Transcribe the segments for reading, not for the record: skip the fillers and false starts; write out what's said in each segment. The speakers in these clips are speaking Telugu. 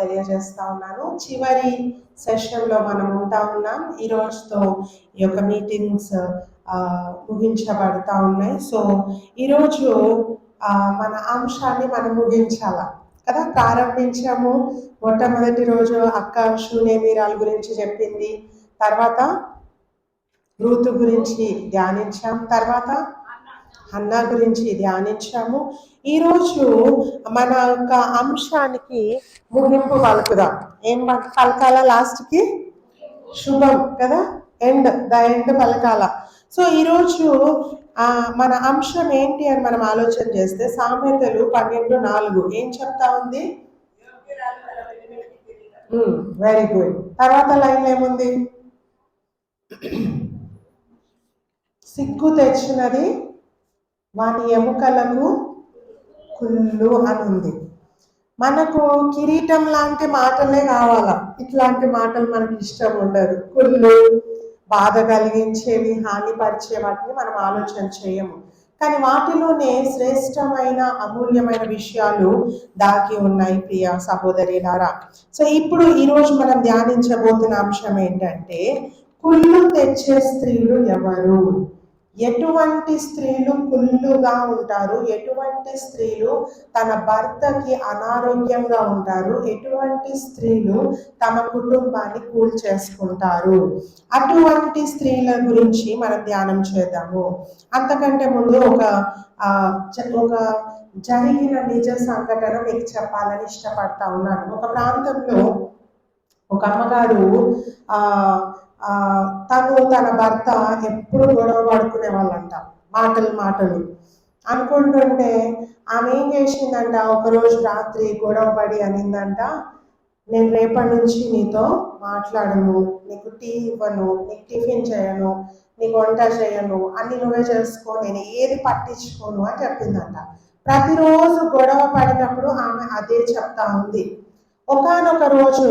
తెలియజేస్తా ఉన్నాను. చివరి సెషన్లో మనం ఉంటా ఉన్నాం. ఈ రోజుతో ఈ యొక్క మీటింగ్స్ ముగించబడతా ఉన్నాయి. సో ఈరోజు మన అంశాన్ని మనం ముగించాల కదా. ప్రారంభించాము. మొట్టమొదటి రోజు అక్క శూన్యమీరాల గురించి చెప్పింది, తర్వాత రూతు గురించి ధ్యానించాం, తర్వాత హన్నా గురించి ధ్యానించాము. ఈరోజు మన యొక్క అంశానికి ముగింపు పలుకుదాం. ఏం పలకాల? లాస్ట్కి శుభం కదా, ద ఎండ్ పలకాల. సో ఈరోజు మన అంశం ఏంటి అని మనం ఆలోచన చేస్తే సామెతలు 12:4 ఏం చెప్తా ఉంది? Very good. తర్వాత లైన్ ఏముంది? సిగ్గు తెచ్చినది వాని ఎముకలకు కుళ్ళు అని ఉంది. మనకు కిరీటం లాంటి మాటలే కావాలా, ఇట్లాంటి మాటలు మనకి ఇష్టం ఉండదు. కుళ్ళు, బాధ కలిగించేవి, హానిపరిచే వాటిని మనం ఆలోచన చేయము. కానీ వాటిలోనే శ్రేష్టమైన అమూల్యమైన విషయాలు దాగి ఉన్నాయి ప్రియ సహోదరులారా. సో ఇప్పుడు ఈరోజు మనం ధ్యానించబోతున్న అంశం ఏంటంటే, కుళ్ళు తెచ్చే స్త్రీలు ఎవరు? ఎటువంటి స్త్రీలు కుళ్ళుగా ఉంటారు? ఎటువంటి స్త్రీలు తన భర్తకి అనారోగ్యంగా ఉంటారు? ఎటువంటి స్త్రీలు తమ కుటుంబాన్ని కూల్చేసుకుంటారు? అటువంటి స్త్రీల గురించి మనం ధ్యానం చేద్దాము. అంతకంటే ముందు ఒక జరిగిన నిజ సంఘటన మీకు చెప్పాలని ఇష్టపడతా ఉన్నాను. ఒక ప్రాంతంలో ఒక అమ్మగారు తన భర్త ఎప్పుడు గొడవ పడుకునే వాళ్ళంట, మాటలు అనుకుంటుంటే ఆమె ఏం చేసిందంట, ఒకరోజు రాత్రి గొడవ పడి అనిందంట, నేను రేపటి నుంచి నీతో మాట్లాడను, నీకు టీ ఇవ్వను, నీకు టిఫిన్ చేయను, నీకు వంట చేయను, అన్ని నువ్వే చేసుకో, నేను ఏది పట్టించుకోను అని చెప్పిందంట. ప్రతిరోజు గొడవ పడినప్పుడు ఆమె అదే చెప్తా ఉంది. ఒకానొక రోజు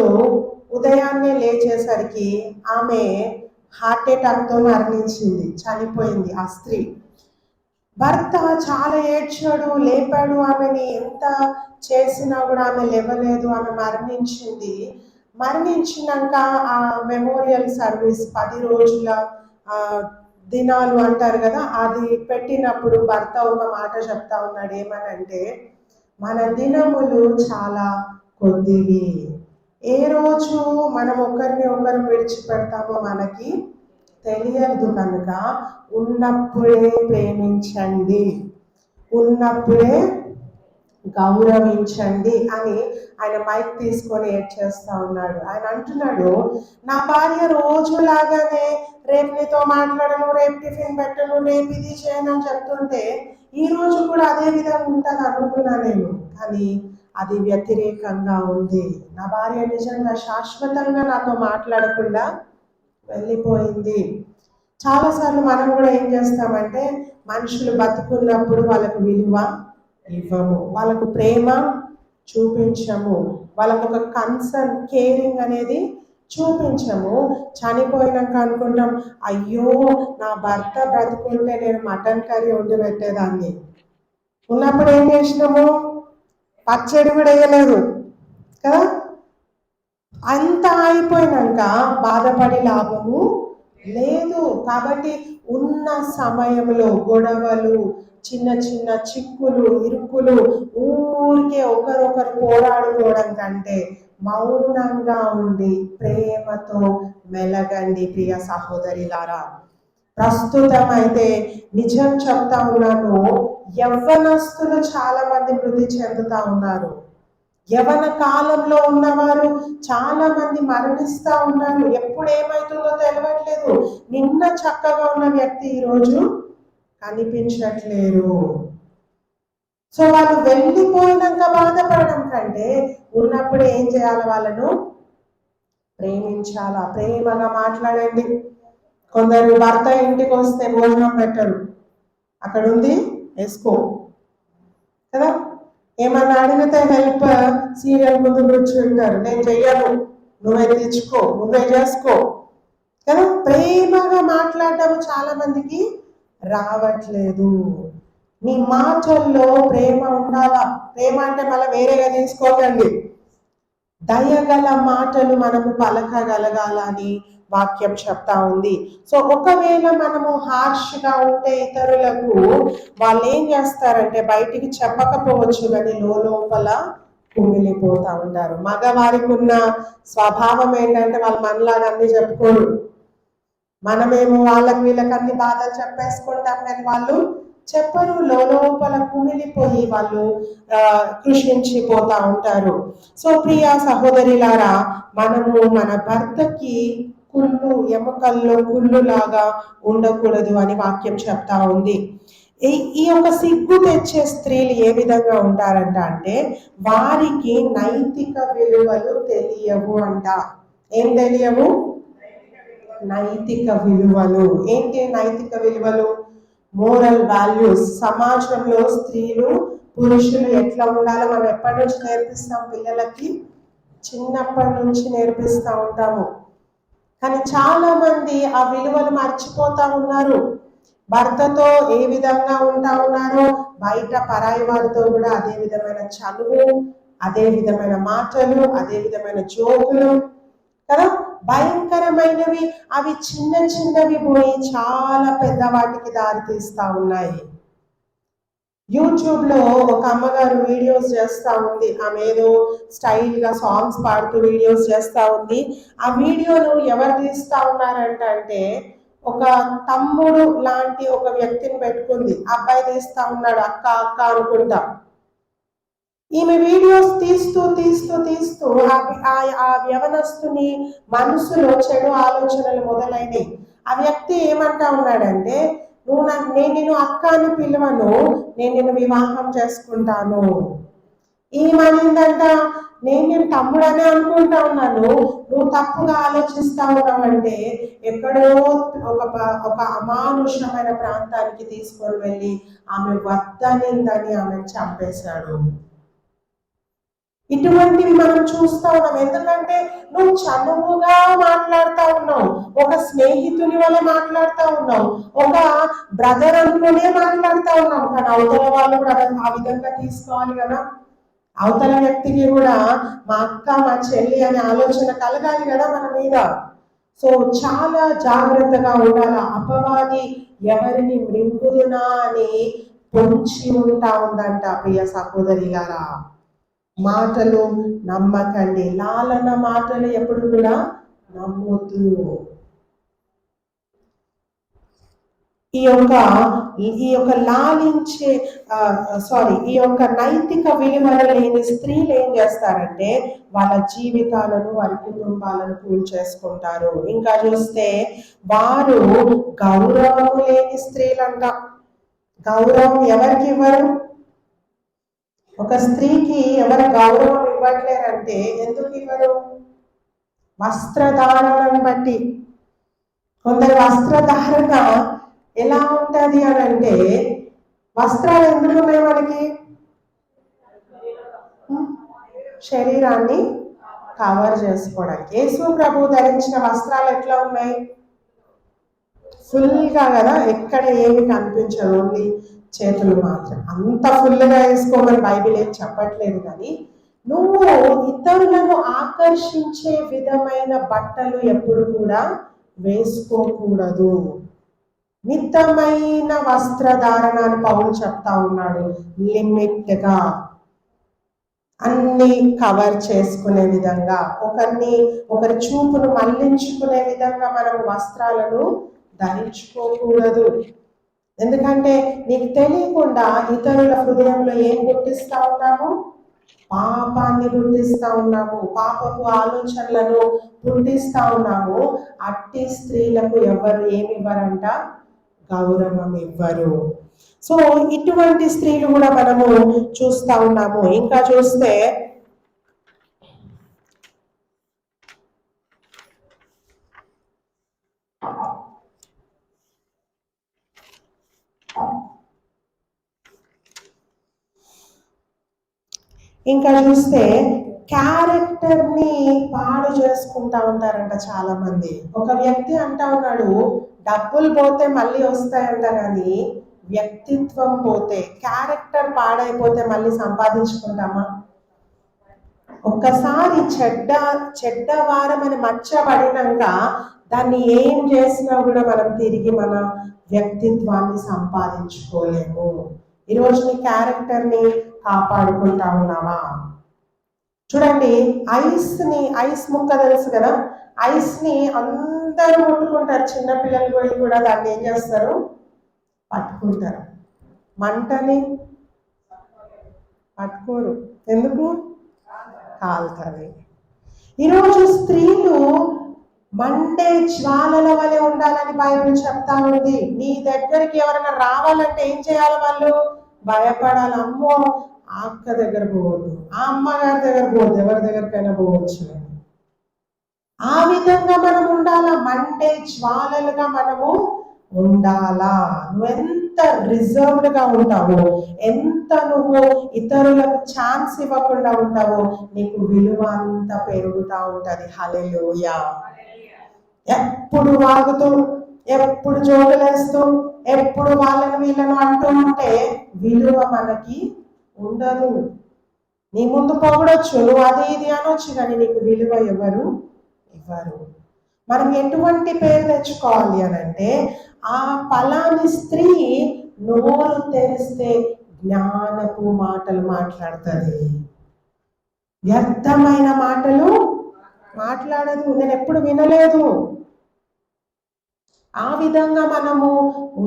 ఉదయాన్నే లేచేసరికి ఆమె హార్ట్ అటాక్తో మరణించింది, చనిపోయింది ఆ స్త్రీ. భర్త చాలా ఏడ్చాడు, లేపాడు ఆమెని, ఎంత చేసినా కూడా ఆమె లేవలేదు, ఆమె మరణించింది. మరణించినాక ఆ మెమోరియల్ సర్వీస్ 10 రోజుల దినాలు అంటారు కదా, అది పెట్టినప్పుడు భర్త ఒక మాట చెప్తా ఉన్నాడు. ఏమనంటే, మన దినములు చాలా కొద్దివి, ఏ రోజు మనం ఒకరిని ఒకరు విడిచిపెడతామో మనకి తెలియదు, కనుక ఉన్నప్పుడే ప్రేమించండి, ఉన్నప్పుడే గౌరవించండి అని ఆయన మైక్ తీసుకొని ఏడ్ చేస్తా ఉన్నాడు. ఆయన అంటున్నాడు, నా భార్య రోజులాగానే రేపు నీతో మాట్లాడను, రేపు టిఫిన్ పెట్టను, రేపు ఇది చేయను అని చెప్తుంటే ఈ రోజు కూడా అదే విధంగా ఉంటుంది అనుకున్నా నేను. కానీ అది వ్యతిరేకంగా ఉంది. నా భార్య నిజంగా శాశ్వతంగా నాతో మాట్లాడకుండా వెళ్ళిపోయింది. చాలాసార్లు మనం కూడా ఏం చేస్తామంటే, మనుషులు బతుకున్నప్పుడు వాళ్ళకు విలువ ఇవ్వము, వాళ్ళకు ప్రేమ చూపించము, వాళ్ళకు ఒక కన్సర్న్, కేరింగ్ అనేది చూపించము. చనిపోయినాక అనుకుంటాం, అయ్యో నా భర్త బ్రతుకుంటే నేను మటన్ కర్రీ వండి పెట్టేదాన్ని, ఉన్నప్పుడు ఏం చేసినాము, పచ్చడి కూడా వేయలేదు కదా. అంత అయిపోయినాక బాధపడి లాభము లేదు. కాబట్టి ఉన్న సమయంలో గొడవలు, చిన్న చిన్న చిక్కులు, ఇరుకులు, ఊరికే ఒకరొకరు పోరాడుకోవడం కంటే మౌనంగా ఉండి ప్రేమతో మెలగండి ప్రియ సహోదరులారా. ప్రస్తుతం అయితే నిజం చెప్తా ఉన్నాను, యవ్వనస్తులు చాలా మంది మృతి చెందుతా ఉన్నారు. యవన కాలంలో ఉన్నవారు చాలా మంది మరణిస్తూ ఉన్నారు. ఎప్పుడు ఏమవుతుందో తెలియట్లేదు. నిన్న చక్కగా ఉన్న వ్యక్తి ఈరోజు కనిపించట్లేరు. సో వాళ్ళు వెళ్ళిపోయినాక బాధపడడం కంటే ఉన్నప్పుడు ఏం చేయాలి, వాళ్ళను ప్రేమించాలా, ప్రేమగా మాట్లాడండి. కొందరు భర్త ఇంటికి వస్తే భోజనం పెట్టరు, అక్కడ ఉంది వేసుకో కదా, ఏమన్నా అడిగితే హెల్ప్ సీరియల్ ముందు కూర్చుంటారు, నేను చెయ్యను, నువ్వే తెచ్చుకో, నువ్వే చేసుకో కదా. ప్రేమగా మాట్లాడడం చాలా మందికి రావట్లేదు. నీ మాటల్లో ప్రేమ ఉండాలా. ప్రేమ అంటే మళ్ళీ వేరేగా తీసుకోకండి. దయగల మాటలు మనము పలకగలగాలని వాక్యం చెప్తా ఉంది. సో ఒకవేళ మనము హార్ష్గా ఉంటే ఇతరులకు, వాళ్ళు ఏం చేస్తారంటే బయటికి చెప్పకపోవచ్చు కానీ లోపల కుమిలిపోతా ఉంటారు. మగవారికి ఉన్న స్వభావం ఏంటంటే వాళ్ళు మనలాగా అన్ని చెప్పుకోరు. మనమేమో వాళ్ళకి వీళ్ళకి అన్ని బాధలు చెప్పేసుకుంటాం కానీ వాళ్ళు చెప్పరు. లోపల కుమిలిపోయి వాళ్ళు కృషించిపోతా ఉంటారు. సో ప్రియ సహోదరిలారా, మనము మన భర్తకి కుళ్ళు, ఎముకల్లో కుళ్ళులాగా ఉండకూడదు అని వాక్యం చెప్తా ఉంది. ఈ యొక్క సిగ్గు తెచ్చే స్త్రీలు ఏ విధంగా ఉంటారంట అంటే, వారికి నైతిక విలువలు తెలియవు అంట. ఏం తెలియవు? నైతిక విలువలు. ఏంటి నైతిక విలువలు? Moral values. సమాజంలో స్త్రీలు పురుషులు ఎట్లా ఉండాలో మనం ఎప్పటి నుంచి నేర్పిస్తాం పిల్లలకి? చిన్నప్పటి నుంచి నేర్పిస్తూ ఉంటాము. కానీ చాలా మంది ఆ విలువలు మర్చిపోతా ఉన్నారు. భర్తతో ఏ విధంగా ఉంటా ఉన్నారో బయట పరాయి వారితో కూడా అదే విధమైన చనువు, అదే విధమైన మాటలు, అదే విధమైన జోకులు కదా, భయంకరమైనవి. అవి చిన్న చిన్నవి పోయి చాలా పెద్ద వాటికి దారి తీస్తా ఉన్నాయి. యూట్యూబ్ లో ఒక అమ్మగారు వీడియోస్ చేస్తా ఉంది. ఆమె ఏదో స్టైల్ గా సాంగ్స్ పాడుతూ వీడియోస్ చేస్తా ఉంది. ఆ వీడియోను ఎవరు తీస్తా ఉన్నారంటే ఒక తమ్ముడు లాంటి ఒక వ్యక్తిని పెట్టుకుంది. అబ్బాయి తీస్తా ఉన్నాడు, అక్క అక్క అనుకుంటా. ఈమె వీడియోస్ తీస్తూ తీస్తూ తీస్తూ ఆ యవనస్తుని మనసులో చెడు ఆలోచనలు మొదలైనవి. ఆ వ్యక్తి ఏమంటా ఉన్నాడంటే, నేను నిన్ను అక్క అని పిలువను, నేను నిన్ను వివాహం చేసుకుంటాను. ఏమనిందంట, నేను తమ్ముడనే అనుకుంటా ఉన్నాను, నువ్వు తప్పుగా ఆలోచిస్తా ఉన్నావంటే ఎక్కడో ఒక అమానుషమైన ప్రాంతానికి తీసుకొని వెళ్ళి ఆమె వద్దనిందని ఆమెను చంపేశాడు. ఇటువంటివి మనం చూస్తా ఉన్నాం. ఎందుకంటే నువ్వు చనువుగా మాట్లాడుతూ ఉన్నావు, ఒక స్నేహితుని వల్ల మాట్లాడుతూ ఉన్నావు, ఒక బ్రదర్ అనుకునే మాట్లాడుతూ ఉన్నావు. కానీ అవతల వాళ్ళు కూడా ఆ విధంగా తీసుకోవాలి కదా. అవతల వ్యక్తికి కూడా మా అక్క మా చెల్లి అనే ఆలోచన కలగాలి కదా మన మీద. సో చాలా జాగ్రత్తగా ఉండాలి. అపవాది ఎవరిని మృంగుదునా అని పొంచి ఉంటా ఉందంట. ప్రియ సహోదరిలారా, మాటలు నమ్మకండి. లాలన మాటలు ఎప్పుడు కూడా నమ్మొద్దు. ఈ యొక్క లాలించే ఈ యొక్క నైతిక విలువలు లేని స్త్రీలు ఏం చేస్తారంటే వాళ్ళ జీవితాలను, వారి కుటుంబాలను కూల్చేసుకుంటారు. ఇంకా చూస్తే వారు గౌరవం లేని స్త్రీలంట. గౌరవం ఎవరికి ఇవ్వరు? ఒక స్త్రీకి ఎవరు గౌరవం ఇవ్వట్లేరంటే ఎందుకు ఇవ్వరు? వస్త్రధారణను బట్టి. కొందరు వస్త్రధారణ ఎలా ఉంటుంది అని అంటే, వస్త్రాలు ఎందుకు ఉన్నాయి మనకి? శరీరాన్ని కవర్ చేసుకోవడానికి. యేసు ప్రభు ధరించిన వస్త్రాలు ఎట్లా ఉన్నాయి? ఫుల్గా కదా, ఎక్కడ ఏమి కనిపించదు, ఓన్లీ చేతులు మాత్రం. అంత ఫుల్గా వేసుకోమని బైబిల్ ఏం చెప్పట్లేదు. కానీ నువ్వు ఇతరులను ఆకర్షించే విధమైన బట్టలు ఎప్పుడు కూడా వేసుకోకూడదు. మితమైన వస్త్రధారణ అని పౌలు చెప్తా ఉన్నాడు. లిమిట్గా అన్ని కవర్ చేసుకునే విధంగా, ఒకరి చూపును మళ్లించుకునే విధంగా మనం వస్త్రాలను ధరించుకోకూడదు. ఎందుకంటే నీకు తెలియకుండా ఇతరుల హృదయంలో ఏం గుర్తిస్తా ఉన్నాము? పాపాన్ని గుర్తిస్తా ఉన్నాము, పాపపు ఆలోచనలను గుర్తిస్తా ఉన్నాము. అట్టి స్త్రీలకు ఎవరు ఏమి ఇవ్వరంట? గౌరవం ఇవ్వరు. సో ఇటువంటి స్త్రీలు కూడా మనము చూస్తా ఉన్నాము. ఇంకా చూస్తే క్యారెక్టర్ ని పాడు చేసుకుంటా ఉంటారంట చాలా మంది. ఒక వ్యక్తి అంటా ఉన్నాడు, డబ్బులు పోతే మళ్ళీ వస్తాయంట, కానీ వ్యక్తిత్వం పోతే, క్యారెక్టర్ పాడైపోతే మళ్ళీ సంపాదించుకుంటామా? ఒక్కసారి చెడ్డ వారమని మర్చబడినాక దాన్ని ఏం చేసినా కూడా మనం తిరిగి మన వ్యక్తిత్వాన్ని సంపాదించుకోలేము. ఈరోజు నీ క్యారెక్టర్ని కాపాడుకుంటా ఉన్నావా? చూడండి, ఐస్ ముక్క తెలుసు కదా, ఐస్ని అందరూ ముట్టుకుంటారు. చిన్నపిల్లలు కూడా దాన్ని ఏం చేస్తారు? పట్టుకుంటారు. మంటని పట్టుకోరు. ఎందుకు? కాలుతుంది. ఈరోజు స్త్రీలు మండే జ్వాలల వలె ఉండాలని బైబిల్ చెప్తా ఉంది. నీ దగ్గరికి ఎవరైనా రావాలంటే ఏం చేయాలి? వాళ్ళు భయపడాలి. అమ్మో, ఆ అక్క దగ్గర పోవద్దు, ఆ అమ్మగారి దగ్గర పోవద్దు, ఎవరి దగ్గరికైనా పోవచ్చు. ఆ విధంగా మనం ఉండాలా, మండే జ్వాలలుగా మనము ఉండాలా. నువ్వెంత రిజర్వ్డ్గా ఉంటావో, ఎంత నువ్వు ఇతరులకు ఛాన్స్ ఇవ్వకుండా ఉంటావో, నీకు విలువ అంతా పెరుగుతూ ఉంటది. హల్లెలూయా. ఎప్పుడు వాగుతూ, ఎప్పుడు జోకులేస్తూ, ఎప్పుడు వాళ్ళని వీళ్ళను అంటూ ఉంటే విలువ మనకి ఉండదు. నీ ముందు పొగడొచ్చు, నువ్వు అది ఇది అనొచ్చు, కానీ నీకు విలువ ఎవరు ఇవ్వరు. మనం ఎటువంటి పేరు తెచ్చుకోవాలి అని అంటే, ఆ పలాని స్త్రీ నోరు తెరిస్తే జ్ఞానపు మాటలు మాట్లాడుతుంది, వ్యర్థమైన మాటలు మాట్లాడదు. నేను ఎప్పుడు వినలేదు. ఆ విధంగా మనము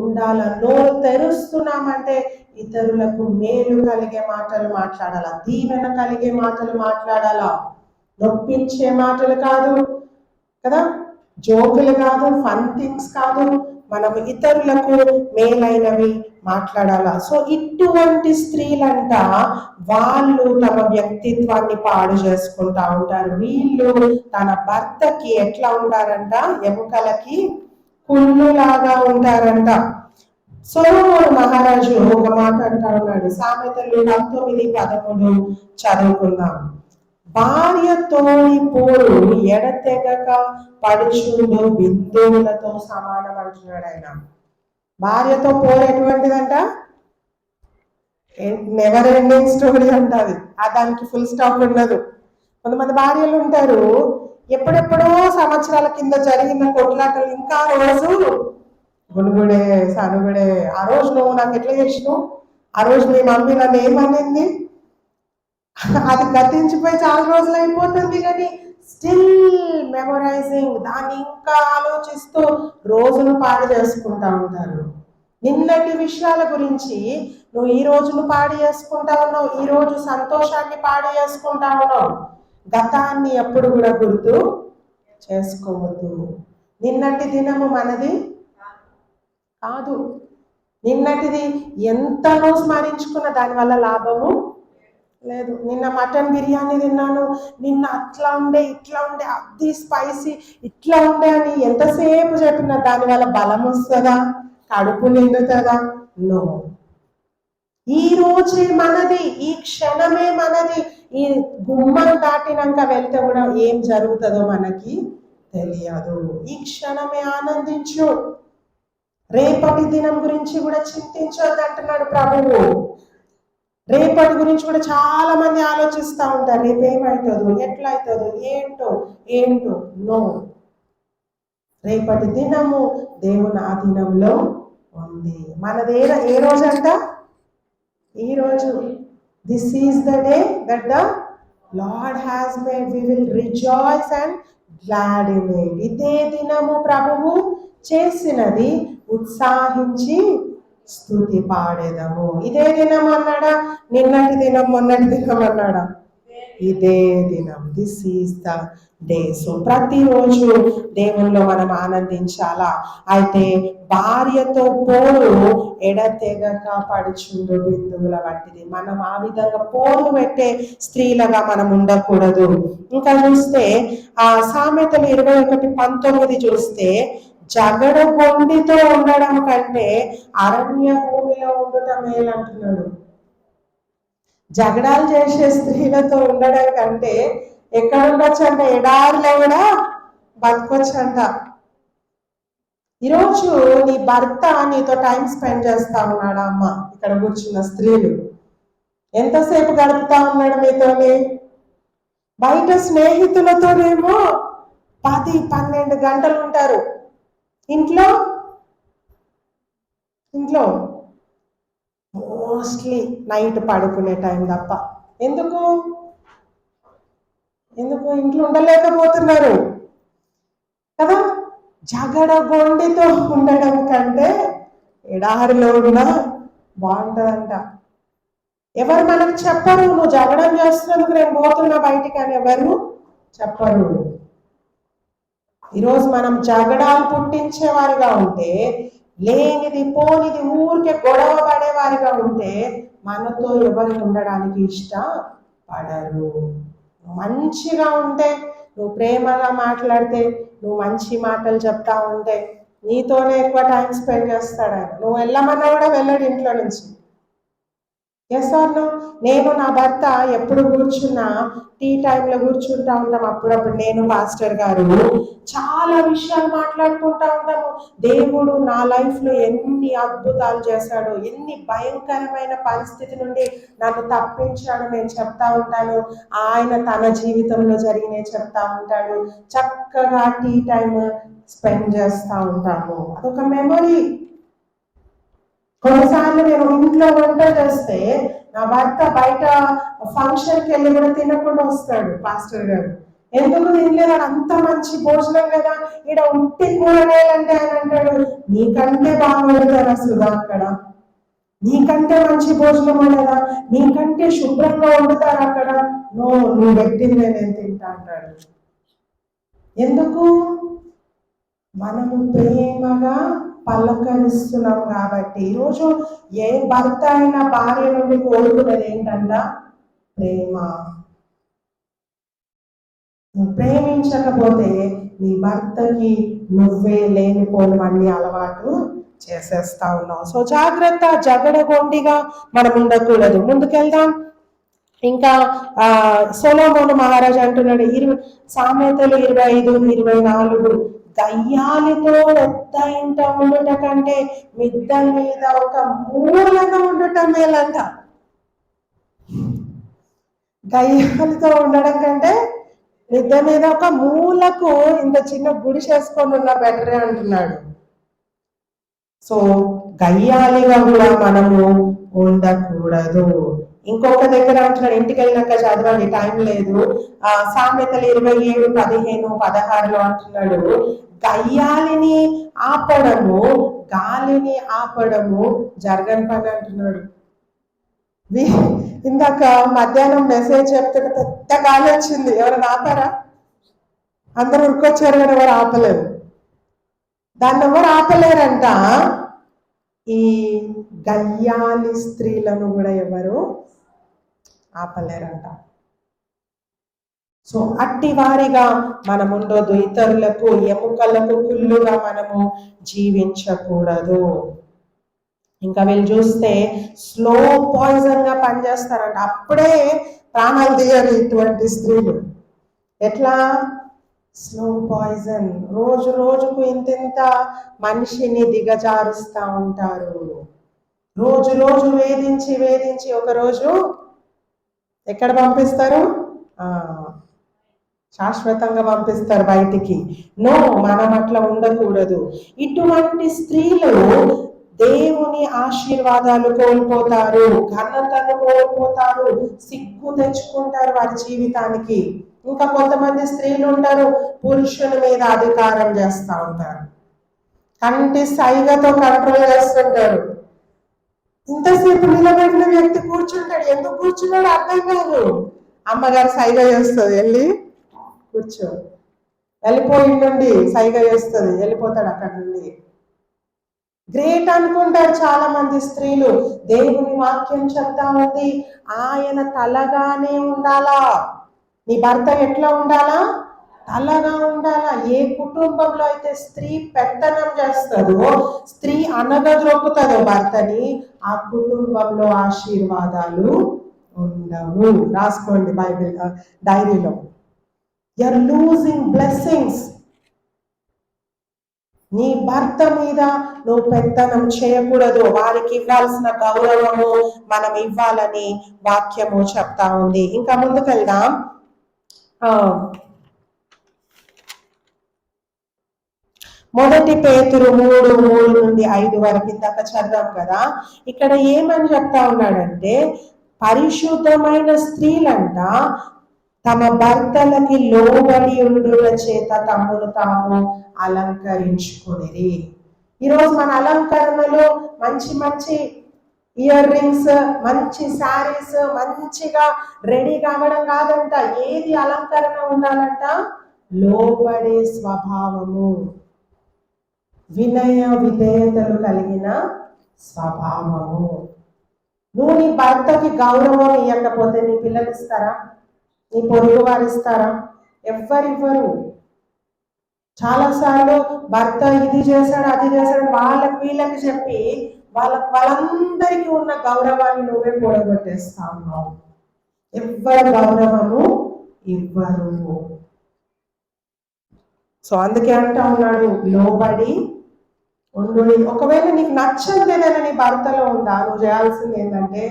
ఉండాల. నోరు తెరుస్తున్నామంటే ఇతరులకు మేలు కలిగే మాటలు మాట్లాడాలా, దీవెన కలిగే మాటలు మాట్లాడాలా, నొప్పించే మాటలు కాదు కదా, జోకులు కాదు, ఫన్ థింగ్స్ కాదు. మనం ఇతరులకు మేలైనవి మాట్లాడాలా. సో ఇటువంటి స్త్రీలంట వాళ్ళు తమ వ్యక్తిత్వాన్ని పాడు చేసుకుంటా ఉంటారు. వీళ్ళు తన భర్తకి ఎట్లా ఉంటారంట? ఎముకలకి కుళ్ళులాగా ఉంటారంట. సొలొమోను మహారాజు ఒక మాట అంటా ఉన్నాడు. సామెతలు 19:13 చదువుకుందాం. భార్యతోని పోరు ఎడతెగక పడుచుండు బిందువులతో సమానం అంటున్నాడు ఆయన. భార్యతో పోరు ఎటువంటిదంట? నెవర్ ఎండింగ్ స్టోరీ అంటది. దానికి ఫుల్ స్టాప్ ఉండదు. కొంతమంది భార్యలు ఉంటారు, ఎప్పుడెప్పుడో సంవత్సరాల కింద జరిగిన కొట్లాటలు ఇంకా రోజు గునుగుడే సనుగుడే. ఆ రోజు నువ్వు నాకు ఎట్లా చేసినావు, ఆ రోజు మీ మమ్మీ నన్ను ఏమనింది, అది గతించిపోయి చాలా రోజులు అయిపోతుంది, కానీ స్టిల్ మెమొరైజింగ్, దాన్ని ఇంకా ఆలోచిస్తూ రోజును పాడు చేసుకుంటా ఉంటారు. నిన్నటి విషయాల గురించి నువ్వు ఈ రోజును పాడు చేసుకుంటా ఉన్నావు, ఈ రోజు సంతోషాన్ని పాడు చేసుకుంటా ఉన్నావు. గతాన్ని ఎప్పుడు కూడా గుర్తు చేసుకోవద్దు. నిన్నటి దినము మనది కాదు. నిన్నటిది ఎంతనో స్మరించుకున్న దానివల్ల లాభము లేదు. నిన్న మటన్ బిర్యానీ తిన్నాను, నిన్న అట్లా ఉండే ఇట్లా ఉండే, అది స్పైసీ ఇట్లా ఉండే అని ఎంతసేపు చెప్పినా దానివల్ల బలం వస్తుందా? కడుపు నిండుతుందా? నో. ఈ రోజే మనది, ఈ క్షణమే మనది. ఈ గుమ్మం దాటినాక వెళ్తే కూడా ఏం జరుగుతుందో మనకి తెలియదు. ఈ క్షణమే ఆనందించు. రేపటి దినం గురించి కూడా చింతించొద్దు అంటున్నాడు ప్రభువు. రేపటి గురించి కూడా చాలా మంది ఆలోచిస్తూ ఉంటారు. రేపు ఏమవుతుందో, ఎట్లా అవుతుందో, ఏంటో. నో. రేపటి దినము దేవుని ఆధీనంలో ఉంది. మనది ఏ రోజు అంట? ఈ రోజు. This is the day that the lord has made, we will rejoice and glad in it. ఇదే దినము ప్రభువు చేసినది, ఉత్సాహించి స్తుతి పాడేదము. ఇదే దినం అన్నాడా? నిన్నటి దినం, మొన్నటి దినం అన్నాడా? ఇదే దినం. This is the day. So ప్రతిరోజు దేవుల్లో మనం ఆనందించాలా. అయితే భార్యతో పోరు ఎడతెగక పడుచుండు బిందువుల వంటిది. మనం ఆ విధంగా పోరు పెట్టే స్త్రీలుగా మనం ఉండకూడదు. ఇంకా చూస్తే ఆ సామెతలు 21:19 చూస్తే, జగడ గొండితో ఉండడం కంటే అరణ్య భూమిలో ఉండటం మేలంటున్నాడు. జగడాలు చేసే స్త్రీలతో ఉండడం కంటే ఎక్కడ ఉండొచ్చు అంటే ఎడారిలో కూడా బతకొచ్చు అంట. ఈరోజు నీ భర్త నీతో టైం స్పెండ్ చేస్తా ఉన్నాడా? అమ్మ, ఇక్కడ కూర్చున్న స్త్రీలు ఎంతసేపు గడుపుతా ఉన్నాడు మీతోని? బయట స్నేహితులతోనేమో 10-12 గంటలు ఉంటారు. ఇంట్లో ఇంట్లో మోస్ట్లీ నైట్ పడుకునే టైం తప్ప. ఎందుకు ఎందుకు ఇంట్లో ఉండలేకపోతున్నారు కదా. జగడగొండితో ఉండడం కంటే ఎడారిలో ఉన్నా బాగుంటుందంట. ఎవరు మనకు చెప్పరు, నువ్వు జగడం చేస్తున్నందుకు నేను పోతున్నా బయటికి అని ఎవరు చెప్పరు. ఈరోజు మనం జగడాలు పుట్టించేవారిగా ఉంటే, లేనిది పోనిది ఊరికే గొడవ పడేవారిగా ఉంటే మనతో ఎవరు ఉండడానికి ఇష్టపడరు. మంచిగా ఉంటే, నువ్వు ప్రేమగా మాట్లాడితే, నువ్వు మంచి మాటలు చెప్తా ఉంటే నీతోనే ఎక్కువ టైం స్పెండ్ చేస్తాడు ఆయన. నువ్వు వెళ్ళమన్నా కూడా వెళ్ళడు ఇంట్లో నుంచి. Yes or no? నేను నా భర్త ఎప్పుడు కూర్చున్నా టీ టైంలో కూర్చుంటా ఉంటాం. అప్పుడప్పుడు నేను పాస్టర్ గారు చాలా విషయాలు మాట్లాడుకుంటా ఉంటాము. దేవుడు నా లైఫ్లో ఎన్ని అద్భుతాలు చేశాడు, ఎన్ని భయంకరమైన పరిస్థితి నుండి నన్ను తప్పించాడు నేను చెప్తా ఉంటాను. ఆయన తన జీవితంలో జరిగినవి చెప్తా ఉంటాడు. చక్కగా టీ టైం స్పెండ్ చేస్తూ ఉంటాము. అదొక మెమొరీ. కొన్నిసార్లు నేను ఇంట్లో వంట చేస్తే నా భర్త బయట ఫంక్షన్కి వెళ్ళి కూడా తినకుండా వస్తాడు. పాస్టర్ గారు ఎందుకు తినలేదు, అంత మంచి భోజనం కదా, ఈడ ఉట్టి కూరగాయలంటే ఆయన అంటాడు, నీకంటే బాగా వండుతారా సుధా, అక్కడ నీకంటే మంచి భోజనం ఉండదా, నీకంటే శుభ్రంగా వండుతారు అక్కడ, నువ్వు పెట్టింది నేను తింటా అంటాడు. ఎందుకు? మనము ప్రేమగా పలకరిస్తున్నాం కాబట్టి. ఈరోజు ఏ భర్త అయినా భార్య నుండి కోరుకున్నది ఏంటంట? ప్రేమ. నువ్వు ప్రేమించకపోతే నీ భర్తకి నువ్వే లేనిపోనివన్నీ అలవాటు చేసేస్తా ఉన్నావు. సో జాగ్రత్త, జగడగొండిగా మనం ఉండకూడదు. ముందుకెళ్దాం. ఇంకా సొలొమోను మహారాజు అంటున్నాడు, సామెతలు 25-24, దయ్యాలతో పెద్ద ఇంట ఉండుట కంటే మిద్ద మీద ఒక మూలగా ఉండటం మేలంట. దయ్యాలతో ఉండడం కంటే మిద్ద మీద ఒక మూలకు ఇంత చిన్న గుడి చేసుకొని ఉన్న బెటరే అంటున్నాడు. సో గయ్యాలిగా కూడా మనము ఉండకూడదు. ఇంకొక దగ్గర అంటున్నాడు, ఇంటికి వెళ్ళినాక చదవండి, టైం లేదు. సామెతలు 27-15-16 అంటున్నాడు, గయ్యాలిని ఆపడము గాలిని ఆపడము జరగని పని అంటున్నాడు. ఇందాక మధ్యాహ్నం మెసేజ్ చెప్తుంటే పెద్ద గాలి వచ్చింది. ఎవరైనా ఆపారా? అందరూ ఉరికొచ్చారు కానీ ఎవరు ఆపలేరు. దాన్ని ఎవరు ఆపలేరంట. ఈ గయ్యాలి స్త్రీలను కూడా ఎవరు ఆపలేరంట. సో అట్టి వారిగా మనం ఉండొద్దు. ఇతరులకు ఎముకలకు కుళ్ళుగా మనము జీవించకూడదు. ఇంకా వీళ్ళు చూస్తే స్లో పాయిజన్ గా పనిచేస్తారంట. అప్పుడే ప్రాణాలు తీయాలి ఇటువంటి స్త్రీలు. ఎట్లా? Slow poison. రోజు రోజుకు ఇంతింత మనిషిని దిగజారుస్తూ ఉంటారు. రోజు రోజు వేధించి వేధించి ఒకరోజు ఎక్కడ పంపిస్తారు? శాశ్వతంగా పంపిస్తారు బయటికి. నో, మనం అట్లా ఉండకూడదు. ఇటువంటి స్త్రీలు దేవుని ఆశీర్వాదాలు కోల్పోతారు, ఘనతను కోల్పోతారు, సిగ్గు తెచ్చుకుంటారు వారి జీవితానికి. ఇంకా కొంతమంది స్త్రీలు ఉంటారు, పురుషుల మీద అధికారం చేస్తూ ఉంటారు, కంటి సైగతో కంట్రోల్ చేస్తుంటారు. ఇంతసేపు నిలబడిన వ్యక్తి కూర్చుంటాడు, ఎందుకు కూర్చున్నాడు అర్థం కాదు. అమ్మగారు సైగ చేస్తుంది, వెళ్ళి కూర్చో, వెళ్ళిపోయి నుండి సైగ చేస్తుంది, వెళ్ళిపోతాడు అక్కడ నుండి. గ్రేట్ అనుకుంటారు చాలా మంది స్త్రీలు. దేవుని వాక్యం చెప్తా ఉంది, ఆయన తలగానే ఉండాలా. నీ భర్త ఎట్లా ఉండాలా? తలగా ఉండాలా. ఏ కుటుంబంలో అయితే స్త్రీ పెత్తనం చేస్తుందో, స్త్రీ అనగద్రొక్కుతుందో భర్తని, ఆ కుటుంబంలో ఆశీర్వాదాలు ఉండవు. రాసుకోండి బైబిల్ డైరీలో. You are losing blessings. నీ భర్త మీద నువ్వు పెత్తనం చేయకూడదు. వారికి ఇవ్వాల్సిన గౌరవము మనం ఇవ్వాలని వాక్యము చెప్తా ఉంది. ఇంకా ముందుకెళ్దాం. మొదటి పేతురు 3:3-5 వరకు ఇందాక చదివాం కదా. ఇక్కడ ఏమని చెప్తా ఉన్నాడంటే, పరిశుద్ధమైన స్త్రీలంట తమ భర్తలకి లోబడి ఉండుట చేత తమను తాము అలంకరించుకునేది. ఈరోజు మన అలంకరణలో మంచి మంచి ఇయర్ రింగ్స్, మంచి శారీస్, మంచిగా రెడీ కావడం కాదంట. ఏది అలంకరణ ఉండాలంట? లోబడే స్వభావము, వినయ విధేయతలు కలిగిన స్వభావము. నువ్వు నీ భర్తకి గౌరవం ఇవ్వకపోతే నీ పిల్లలు ఇస్తారా? నీ పొరుగు వారు ఇస్తారా? ఎవ్వరివ్వరు. చాలాసార్లు భర్త ఇది చేశాడు అది చేశాడు వాళ్ళకి వీళ్ళకి చెప్పి వాళ్ళందరికీ ఉన్న గౌరవాన్ని నువ్వే కూడగొట్టేస్తా ఉన్నావు. ఎవ్వరు గౌరవము ఇవ్వరు. సో అందుకే అంటా ఉన్నాడు, లోబడి ఉండు. ఒకవేళ నీకు నచ్చదు ఏదైనా నీ భర్తలో ఉందా, నువ్వు చేయాల్సింది ఏంటంటే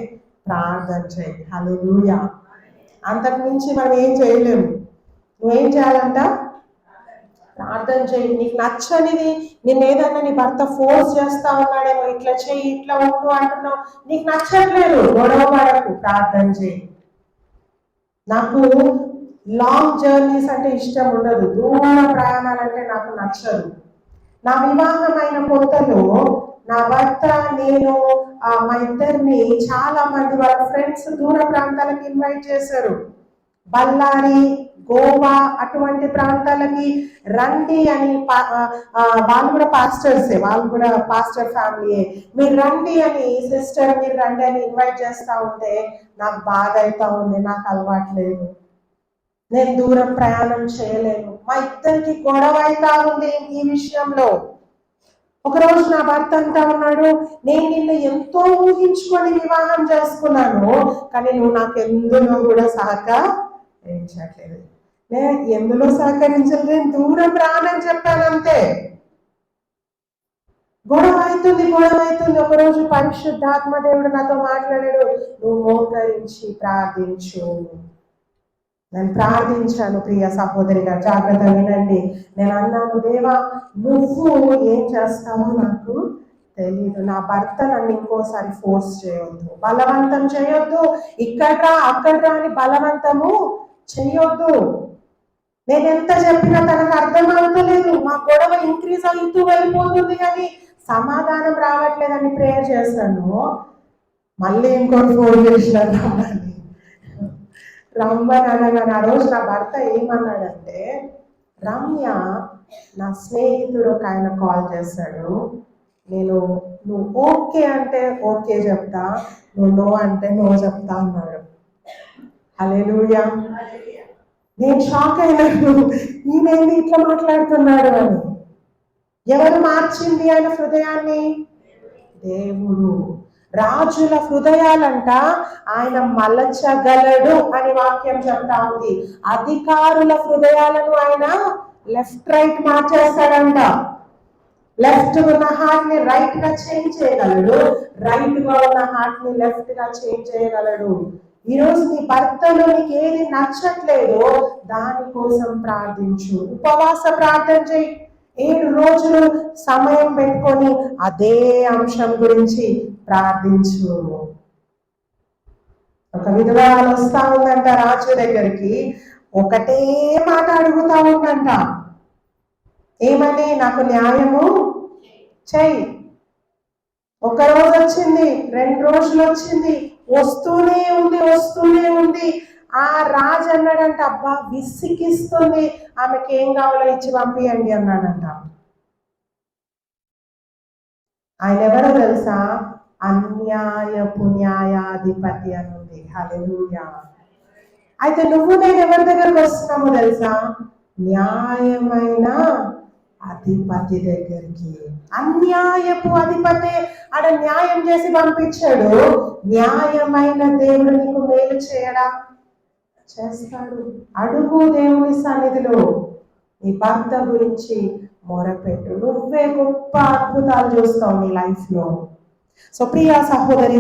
ప్రార్థన చేయి. హల్లెలూయా. అంతకు మించి మనం ఏం చేయలేము. నువ్వేం చేయాలంట? ప్రార్థన చేయి. నీకు నచ్చనిది నిన్ను ఏదన్నా నీ భర్త ఫోర్స్ చేస్తా ఉన్నాడేమో, ఇట్లా చెయ్యి ఇట్లా ఉండు అంటున్నావు, నీకు నచ్చట్లేదు, గొడవ పడకు, ప్రార్థన చేయి. నాకు లాంగ్ జర్నీస్ అంటే ఇష్టం ఉండదు, దూర ప్రయాణాలంటే నాకు నచ్చదు. నా వివాహమైన కొత్తలో నా భర్త నేను మా ఇద్దరిని చాలా మంది వాళ్ళ ఫ్రెండ్స్ దూర ప్రాంతాలకు ఇన్వైట్ చేశారు. బళ్ళారి, గోవా అటువంటి ప్రాంతాలకి రండి అని వాళ్ళు కూడా పాస్టర్సే, వాళ్ళు కూడా పాస్టర్ ఫ్యామిలీయే. మీరు రండి అని, సిస్టర్ మీరు రండి అని ఇన్వైట్ చేస్తూ ఉంటే నాకు బాధ అవుతా ఉంది. నాకు అలవాట్లేదు, నేను దూరం ప్రయాణం చేయలేను. మా ఇద్దరికి గొడవ అవుతా ఉంది ఈ విషయంలో. ఒకరోజు నా భర్త అంటా ఉన్నాడు, నేను నిన్ను ఎంతో ఊహించుకొని వివాహం చేసుకున్నాను, కానీ నువ్వు నాకు ఎందులో కూడా సహకరించట్లేదు. నేను ఎందులో సహకరించలేదు, నేను దూరం రానని చెప్పాను అంతే. గొడవ అవుతుంది. ఒకరోజు పరిశుద్ధాత్మ దేవుడు నాతో మాట్లాడాడు, నువ్వు మోకరించి ప్రార్థించు. నేను ప్రార్థించాను. ప్రియ సహోదరి గారు జాగ్రత్తగా వినండి. నేను అన్నాను, దేవా నువ్వు ఏం చేస్తావో నాకు తెలీదు. నా భర్త నన్ను ఇంకోసారి ఫోర్స్ చేయొద్దు, బలవంతం చేయొద్దు, ఇక్కడ్రా అక్కడ్రా అని బలవంతము చేయొద్దు. నేను ఎంత చెప్పినా తనకు అర్థమవుతలేదు. మా గొడవ ఇంక్రీజ్ అవుతూ వెళ్ళిపోతుంది కానీ సమాధానం రావట్లేదని ప్రేయర్ చేశాను. మళ్ళీ ఇంకోటి ఫోన్ చేసినాను రమ్మని అనగానే ఆ రోజు నా భర్త ఏమన్నాడంటే, రమ్య నా స్నేహితుడు ఒక ఆయన కాల్ చేశాడు, నువ్వు ఓకే అంటే ఓకే చెప్తా, నువ్వు నో అంటే నో చెప్తా అన్నాడు. హల్లెలూయా. నేను షాక్ అయినాను, ఈయనేది ఇట్లా మాట్లాడుతున్నాడు అని. ఎవరు మార్చింది ఆయన హృదయాన్ని? దేవుడు. రాజుల హృదయాలంట ఆయన మలచగలడు అని వాక్యం చెప్తా ఉంది. అధికారుల హృదయాలను ఆయన లెఫ్ట్ రైట్ మార్చేస్తాడంట. లెఫ్ట్ ఉన్న హార్ట్ ని రైట్ గా చేంజ్ చేయగలడు, రైట్ గా ఉన్న హార్ట్ ని లెఫ్ట్ గా చేంజ్ చేయగలడు. ఈరోజు నీ భర్తలో నీకు ఏది నచ్చట్లేదో దానికోసం ప్రార్థించు. ఉపవాస ప్రార్థన చేయి. 7 రోజులు సమయం పెట్టుకొని అదే అంశం గురించి ప్రార్థించు. ఒక విధవరాలు వస్తా ఉందంట రాజు దగ్గరికి, ఒకటే మాట అడుగుతా ఉందంట, ఏమని? నాకు న్యాయము చెయ్యి. 1 రోజు వచ్చింది, 2 రోజులు వచ్చింది, వస్తూనే ఉంది. ఆ రాజు అన్నాడంట, అబ్బా విసిగిస్తుంది, ఆమెకి ఏం కావాలో ఇచ్చి పంపియండి అన్నాడంట. ఆయన ఎవరో తెలుసా? అన్యాయపు న్యాయాధిపతి అని ఉంది. హల్లెలూయా. అయితే నువ్వు నేను ఎవరి దగ్గరకు వస్తున్నామో తెలుసా? న్యాయమైన అధిపతి దగ్గరికి. అన్యాయపు అధిపతి ఆడ న్యాయం చేసి పంపించాడు. న్యాయమైన దేవుడు నీకు మేలు చేయడా? చేస్తాడు. అడుగు దేవుని సన్నిధిలో, నీ భర్త గురించి మొరపెట్టు. నువ్వే గొప్ప అద్భుతాలు చూస్తావు నీ లైఫ్ లో. సో ప్రియ సహోదరి